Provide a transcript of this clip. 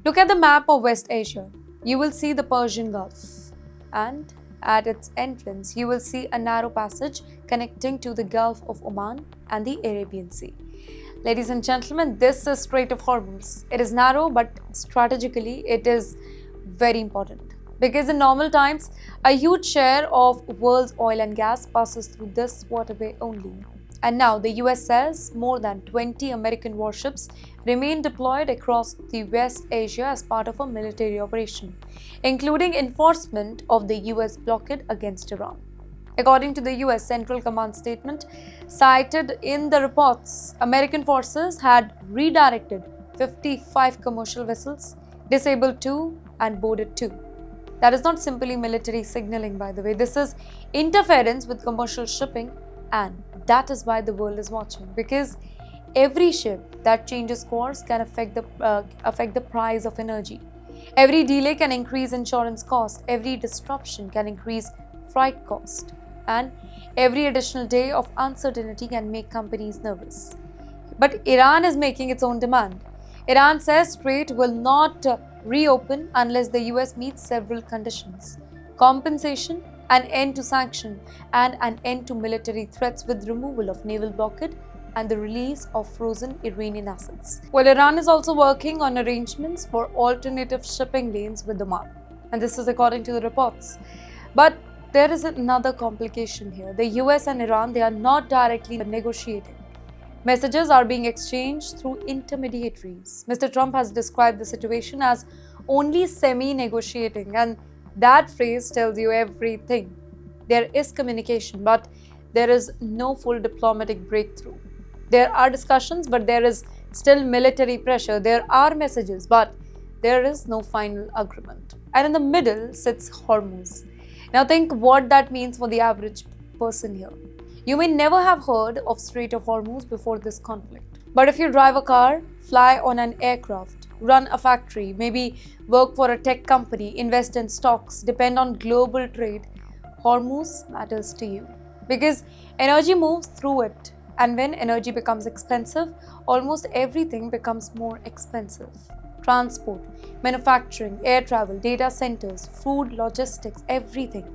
Look at the map of West Asia. You will see the Persian Gulf, and at its entrance, you will see a narrow passage connecting to the Gulf of Oman and the Arabian Sea. Ladies and gentlemen, this is Strait of Hormuz. It is narrow, but strategically, it is very important. Because in normal times, a huge share of world's oil and gas passes through this waterway only. And now the US says more than 20 American warships remain deployed across the West Asia as part of a military operation, including enforcement of the US blockade against Iran. According to the US Central Command statement cited in the reports, American forces had redirected 55 commercial vessels, disabled 2 and boarded 2. That is not simply military signaling, by the way. This is interference with commercial shipping, and that is why the world is watching. Because every ship that changes course can affect the price of energy. Every delay can increase insurance cost. Every disruption can increase freight cost. And every additional day of uncertainty can make companies nervous. But Iran is making its own demand. Iran says Strait will not reopen unless the US meets several conditions: compensation, an end to sanction, and an end to military threats with removal of naval blockade and the release of frozen Iranian assets. Well, Iran is also working on arrangements for alternative shipping lanes with Oman, and this is according to the reports. But there is another complication here. The US and Iran, they are not directly negotiating. Messages are being exchanged through intermediaries. Mr. Trump has described the situation as only semi-negotiating, and that phrase tells you everything. There is communication, but there is no full diplomatic breakthrough. There are discussions, but there is still military pressure. There are messages, but there is no final agreement. And in the middle sits Hormuz. Now think what that means for the average person here. You may never have heard of Strait of Hormuz before this conflict. But if you drive a car, fly on an aircraft, run a factory, maybe work for a tech company, invest in stocks, depend on global trade, Hormuz matters to you. Because energy moves through it. And when energy becomes expensive, almost everything becomes more expensive. Transport, manufacturing, air travel, data centers, food, logistics, everything.